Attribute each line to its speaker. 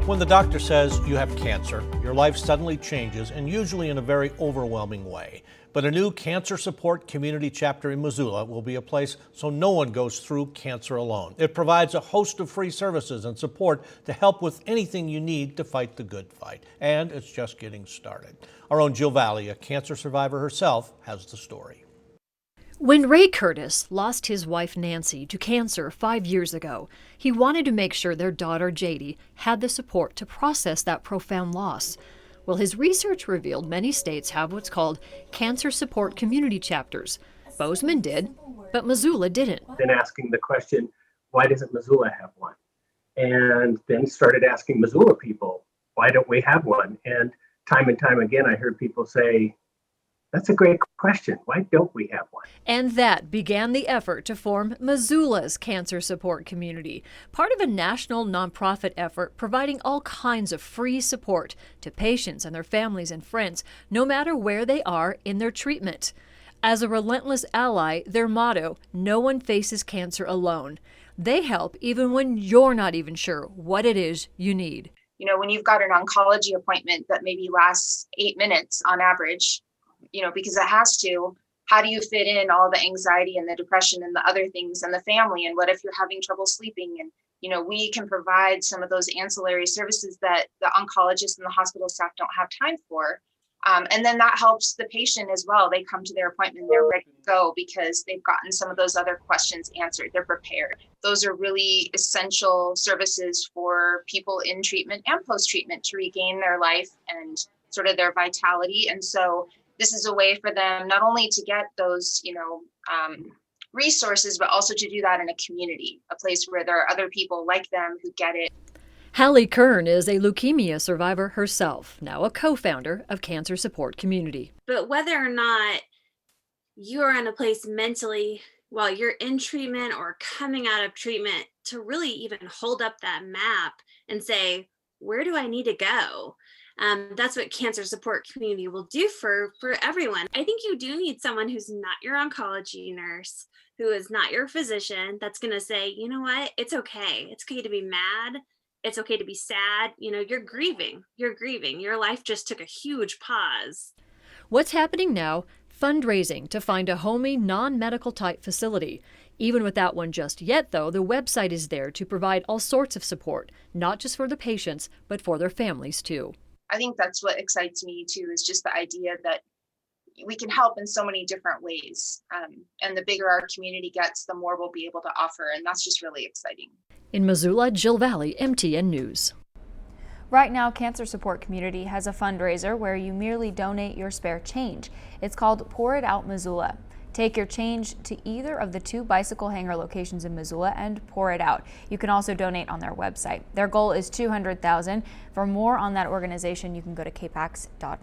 Speaker 1: When the doctor says you have cancer, your life suddenly changes, and usually in a very overwhelming way. But a new cancer support community chapter in Missoula will be a place so no one goes through cancer alone. It provides a host of free services and support to help with anything you need to fight the good fight. And it's just getting started. Our own Jill Valley, a cancer survivor herself, has the story.
Speaker 2: When Ray Curtis lost his wife Nancy to cancer 5 years ago, he wanted to make sure their daughter Jady had the support to process that profound loss. Well, his research revealed many states have what's called cancer support community chapters. Bozeman did, but Missoula didn't.
Speaker 3: Then asking the question, why doesn't Missoula have one? And then started asking Missoula people, why don't we have one? And time again, I heard people say, that's a great question. Why don't we have one?
Speaker 2: And that began the effort to form Missoula's Cancer Support Community, part of a national nonprofit effort providing all kinds of free support to patients and their families and friends, no matter where they are in their treatment. As a relentless ally, their motto, no one faces cancer alone. They help even when you're not even sure what it is you need.
Speaker 4: You know, when you've got an oncology appointment that maybe lasts 8 minutes on average, because it has to, how do you fit in all the anxiety and the depression and the other things and the family? And what if you're having trouble sleeping? And, we can provide some of those ancillary services that the oncologists and the hospital staff don't have time for. And then that helps the patient as well. They come to their appointment, they're ready to go because they've gotten some of those other questions answered. They're prepared. Those are really essential services for people in treatment and post-treatment to regain their life and sort of their vitality. And so this is a way for them not only to get those, resources, but also to do that in a community, a place where there are other people like them who get it.
Speaker 2: Hallie Kern is a leukemia survivor herself, now a co-founder of Cancer Support Community.
Speaker 5: But whether or not you're in a place mentally while you're in treatment or coming out of treatment to really even hold up that map and say, where do I need to go? That's what Cancer Support Community will do for everyone. I think you do need someone who's not your oncology nurse, who is not your physician, that's going to say, you know what, it's okay. It's okay to be mad. It's okay to be sad. You're grieving. Your life just took a huge pause.
Speaker 2: What's happening now? Fundraising to find a homey, non-medical type facility. Even without one just yet, though, the website is there to provide all sorts of support, not just for the patients, but for their families too.
Speaker 4: I think that's what excites me too, is just the idea that we can help in so many different ways. And the bigger our community gets, the more we'll be able to offer. And that's just really exciting.
Speaker 2: In Missoula, Jill Valley, MTN News.
Speaker 6: Right now, Cancer Support Community has a fundraiser where you merely donate your spare change. It's called Pour It Out Missoula. Take your change to either of the 2 bicycle hanger locations in Missoula and pour it out. You can also donate on their website. Their goal is $200,000. For more on that organization, you can go to KPAX.com.